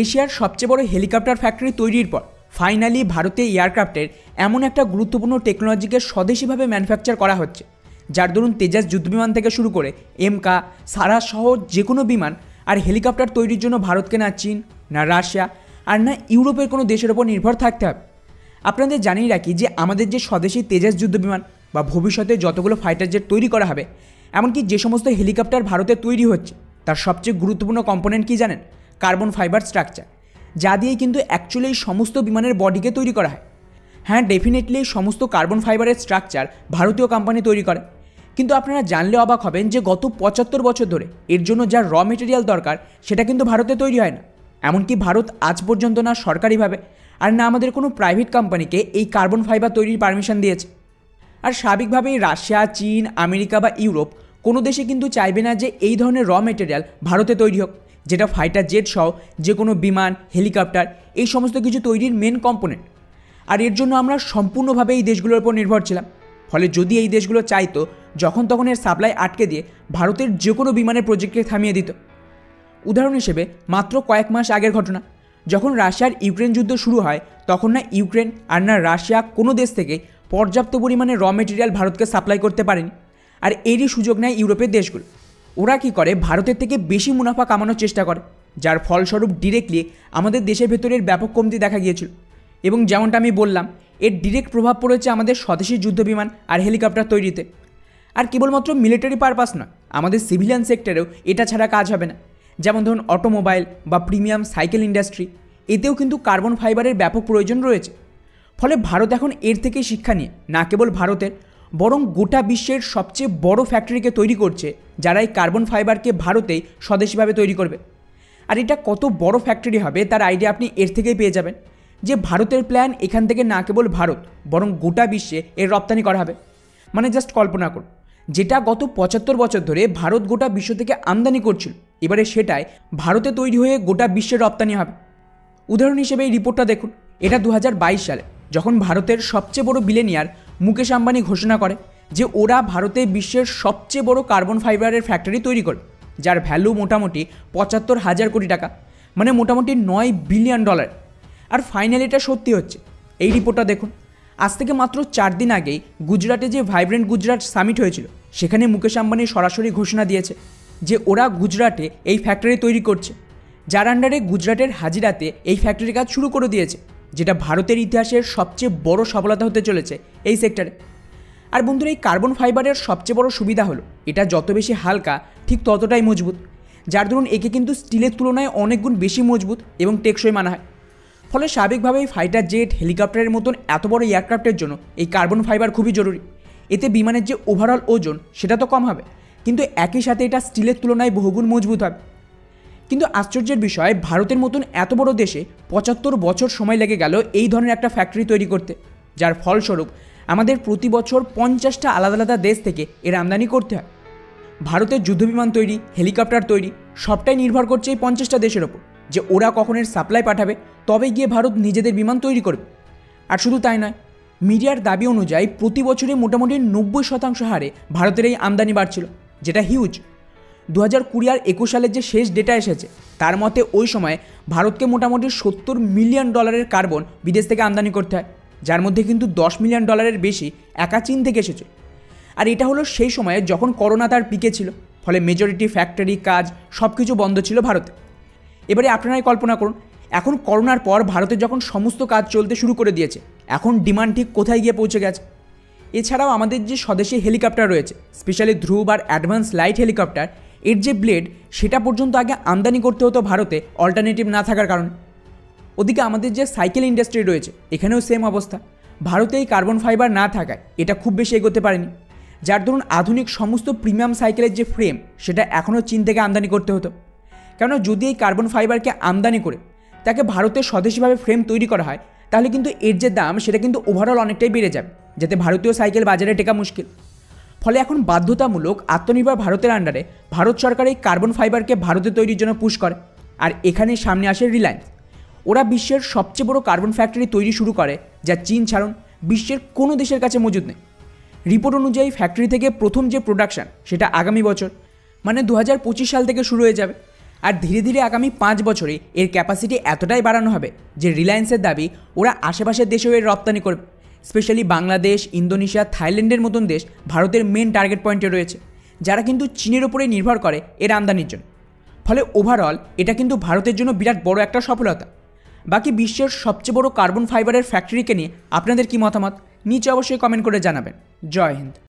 এশিয়ার সবচেয়ে বড় হেলিকপ্টার ফ্যাক্টরি তৈরির পর ফাইনালি ভারতে এয়ারক্রাফটের এমন একটা গুরুত্বপূর্ণ টেকনোলজিকে স্বদেশিভাবে ম্যানুফ্যাকচার করা হচ্ছে, যার দরুন তেজাস যুদ্ধবিমান থেকে শুরু করে এমকা সারাস সহ যে কোনো বিমান আর হেলিকপ্টার তৈরির জন্য ভারতকে না চীন, না রাশিয়া আর না ইউরোপের কোনো দেশের ওপর নির্ভর থাকতে হবে। আপনাদের জানিয়ে রাখি যে আমাদের যে স্বদেশি তেজাস যুদ্ধবিমান বা ভবিষ্যতে যতগুলো ফাইটার জেট তৈরি করা হবে, এমনকি যে সমস্ত হেলিকপ্টার ভারতে তৈরি হচ্ছে, তার সবচেয়ে গুরুত্বপূর্ণ কম্পোনেন্ট কী জানেন? কার্বন ফাইবার স্ট্রাকচার, যা দিয়ে কিন্তু অ্যাকচুয়ালি এই সমস্ত বিমানের বডিকে তৈরি করা হয়। হ্যাঁ, ডেফিনেটলি এই সমস্ত কার্বন ফাইবারের স্ট্রাকচার ভারতীয় কোম্পানি তৈরি করে, কিন্তু আপনারা জানলে অবাক হবেন যে গত ৭৫ বছর ধরে এর জন্য যা র মেটেরিয়াল দরকার সেটা কিন্তু ভারতে তৈরি হয় না। এমনকি ভারত আজ পর্যন্ত না সরকারিভাবে আর না আমাদের কোনো প্রাইভেট কোম্পানিকে এই কার্বন ফাইবার তৈরির পারমিশন দিয়েছে। আর স্বাভাবিকভাবেই রাশিয়া, চীন, আমেরিকা বা ইউরোপ কোনো দেশে কিন্তু চাইবে না যে এই ধরনের র মেটেরিয়াল ভারতে তৈরি হোক, যেটা ফাইটার জেট সহ যে কোনো বিমান, হেলিকপ্টার এই সমস্ত কিছু তৈরির মেন কম্পোনেন্ট। আর এর জন্য আমরা সম্পূর্ণভাবে এই দেশগুলোর উপর নির্ভর ছিলাম। ফলে যদি এই দেশগুলো চাইতো, যখন তখন এর সাপ্লাই আটকে দিয়ে ভারতের যে কোনো বিমানের প্রজেক্টকে থামিয়ে দিত। উদাহরণ হিসেবে মাত্র কয়েক মাস আগের ঘটনা, যখন রাশিয়ার ইউক্রেন যুদ্ধ শুরু হয়, তখন না ইউক্রেন আর না রাশিয়া কোনো দেশ থেকে পর্যাপ্ত পরিমাণে র মেটেরিয়াল ভারতকে সাপ্লাই করতে পারেনি। আর এরই সুযোগ নেয় ইউরোপের দেশগুলো। ওরা কী করে? ভারতের থেকে বেশি মুনাফা কামানোর চেষ্টা করে, যার ফলস্বরূপ ডিরেক্টলি আমাদের দেশের ভেতরের ব্যাপক কমতি দেখা গিয়েছিল। এবং যেমনটা আমি বললাম, এর ডিরেক্ট প্রভাব পড়েছে আমাদের স্বদেশি যুদ্ধবিমান আর হেলিকপ্টার তৈরিতে। আর কেবলমাত্র মিলিটারি পারপাস নয়, আমাদের সিভিলিয়ান সেক্টরেও এটা ছাড়া কাজ হবে না। যেমন ধরুন অটোমোবাইল বা প্রিমিয়াম সাইকেল ইন্ডাস্ট্রি, এতেও কিন্তু কার্বন ফাইবারের ব্যাপক প্রয়োজন রয়েছে। ফলে ভারত এখন এর থেকে শিক্ষা নিয়ে না কেবল ভারতের, বরং গোটা বিশ্বের সবচেয়ে বড় ফ্যাক্টরিকে তৈরি করছে, যারা এই কার্বন ফাইবারকে ভারতেই স্বদেশিভাবে তৈরি করবে। আর এটা কত বড় ফ্যাক্টরি হবে তার আইডিয়া আপনি এর থেকেই পেয়ে যাবেন যে ভারতের প্ল্যান এখান থেকে না কেবল ভারত, বরং গোটা বিশ্বে এর রপ্তানি করা হবে। মানে জাস্ট কল্পনা করুন, যেটা গত ৭৫ বছর ধরে ভারত গোটা বিশ্ব থেকে আমদানি করছিল, এবারে সেটাই ভারতে তৈরি হয়ে গোটা বিশ্বে রপ্তানি হবে। উদাহরণ হিসেবে এই রিপোর্টটা দেখুন, এটা ২০২২ সালে, যখন ভারতের সবচেয়ে বড় বিলিয়নিয়ার মুকেশ আম্বানি ঘোষণা করে যে ওরা ভারতে বিশ্বের সবচেয়ে বড় কার্বন ফাইবারের ফ্যাক্টরি তৈরি করবে, যার ভ্যালু মোটামুটি ৭৫,০০০ কোটি টাকা, মানে মোটামুটি $৯ বিলিয়ন। আর ফাইনালি এটা সত্যি হচ্ছে। এই রিপোর্টটা দেখুন, আজ থেকে মাত্র 4 দিন আগেই গুজরাটে যে ভাইব্রেন্ট গুজরাট সামিট হয়েছিল, সেখানে মুকেশ আম্বানি সরাসরি ঘোষণা দিয়েছে যে ওরা গুজরাটে এই ফ্যাক্টরি তৈরি করছে, যার আন্ডারে গুজরাটের হাজিরাতে এই ফ্যাক্টরির কাজ শুরু করে দিয়েছে, যেটা ভারতের ইতিহাসের সবচেয়ে বড় সফলতা হতে চলেছে এই সেক্টরে। আর বন্ধুরা, এই কার্বন ফাইবারের সবচেয়ে বড় সুবিধা হলো এটা যত বেশি হালকা ঠিক ততটাই মজবুত, যার দরুন একে কিন্তু স্টিলের তুলনায় অনেক গুণ বেশি মজবুত এবং টেকসই মানা হয়। ফলে স্বাভাবিকভাবেই ফাইটার জেট, হেলিকপ্টারের মতন এত বড় এয়ারক্রাফটের জন্য এই কার্বন ফাইবার খুবই জরুরি। এতে বিমানের যে ওভারঅল ওজন সেটা তো কম হবে, কিন্তু একই সাথে এটা স্টিলের তুলনায় বহুগুণ মজবুত হবে। কিন্তু আশ্চর্যের বিষয়, ভারতের মতন এত বড় দেশে ৭৫ বছর সময় লেগে গেল এই ধরনের একটা ফ্যাক্টরি তৈরি করতে, যার ফলস্বরূপ আমাদের প্রতি বছর ৫০টা আলাদা আলাদা দেশ থেকে এর আমদানি করতে হয়। ভারতের যুদ্ধবিমান তৈরি, হেলিকপ্টার তৈরি সবটাই নির্ভর করছে এই ৫০টা দেশের ওপর, যে ওরা কখন এর সাপ্লাই পাঠাবে, তবে গিয়ে ভারত নিজেদের বিমান তৈরি করবে। আর শুধু তাই নয়, মিডিয়ার দাবি অনুযায়ী প্রতি বছরে মোটামুটি ৯০% হারে ভারতের এই আমদানি বাড়ছিল, যেটা হিউজ। ২০২০ আর ২১ সালের যে শেষ ডেটা এসেছে, তার মতে ওই সময় ভারতকে মোটামুটি $৭০ মিলিয়ন কার্বন বিদেশ থেকে আমদানি করতে হয়, যার মধ্যে কিন্তু $10 মিলিয়ন বেশি একা চীন থেকে এসেছে। আর এটা হলো সেই সময়ে যখন করোনা তার পিকে ছিল, ফলে মেজরিটি ফ্যাক্টরি, কাজ সব কিছু বন্ধ ছিল ভারতে। এবারে আপনারাই কল্পনা করুন, এখন করোনার পর ভারতে যখন সমস্ত কাজ চলতে শুরু করে দিয়েছে, এখন ডিমান্ড ঠিক কোথায় গিয়ে পৌঁছে গেছে। এছাড়াও আমাদের যে স্বদেশি হেলিকপ্টার রয়েছে, স্পেশালি ধ্রুব আর অ্যাডভান্স লাইট হেলিকপ্টার, এর যে ব্লেড সেটা পর্যন্ত আগে আমদানি করতে হতো ভারতে, অল্টারনেটিভ না থাকার কারণে। ওদিকে আমাদের যে সাইকেল ইন্ডাস্ট্রি রয়েছে, এখানেও সেম অবস্থা। ভারতে এই কার্বন ফাইবার না থাকায় এটা খুব বেশি এগোতে পারেনি, যার ধরুন আধুনিক সমস্ত প্রিমিয়াম সাইকেলের যে ফ্রেম সেটা এখনও চীন থেকে আমদানি করতে হতো। কেননা যদি এই কার্বন ফাইবারকে আমদানি করে তাকে ভারতে স্বদেশিভাবে ফ্রেম তৈরি করা হয়, তাহলে কিন্তু এর যে দাম সেটা কিন্তু ওভারঅল অনেকটাই বেড়ে যাবে, যাতে ভারতীয় সাইকেল বাজারে টেকা মুশকিল। ফলে এখন বাধ্যতামূলক আত্মনির্ভর ভারতের আন্ডারে ভারত সরকার এই কার্বন ফাইবারকে ভারতে তৈরির জন্য পুশ করে। আর এখানেই সামনে আসে রিলায়েন্স। ওরা বিশ্বের সবচেয়ে বড় কার্বন ফ্যাক্টরি তৈরি শুরু করে, যা চীন ছাড়ুন বিশ্বের কোনো দেশের কাছে মজুদ নেই। রিপোর্ট অনুযায়ী ফ্যাক্টরি থেকে প্রথম যে প্রোডাকশান সেটা আগামী বছর, মানে ২০২৫ সাল থেকে শুরু হয়ে যাবে। আর ধীরে ধীরে আগামী 5 বছরে এর ক্যাপাসিটি এতটাই বাড়ানো হবে যে রিলায়েন্সের দাবি ওরা আশেপাশের দেশেও এর রপ্তানি করবে। স্পেশালি বাংলাদেশ, ইন্দোনেশিয়া, থাইল্যান্ডের মতন দেশ ভারতের মেন টার্গেট পয়েন্টে রয়েছে, যারা কিন্তু চীনের ওপরে নির্ভর করে এর আমদানির জন্য। ফলে ওভারঅল এটা কিন্তু ভারতের জন্য বিরাট বড় একটা সফলতা। বাকি বিশ্বের সবচেয়ে বড় কার্বন ফাইবারের ফ্যাক্টরিকে নিয়ে আপনাদের কি মতামত নিচে অবশ্যই কমেন্ট করে জানাবেন। জয় হিন্দ।